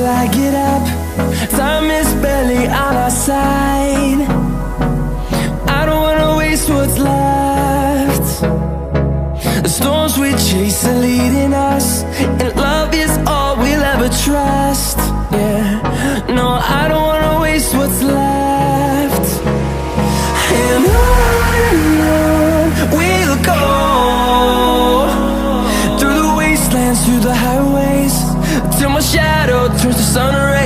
I get up. Time is barely on our side. I don't wanna waste what's left. The storms we chase are leading us, and love is all we'll ever trust. Yeah, no, I don't wanna waste what's left. And on we'll go, through the wastelands, through the highways, till my shadow turns to sun rays.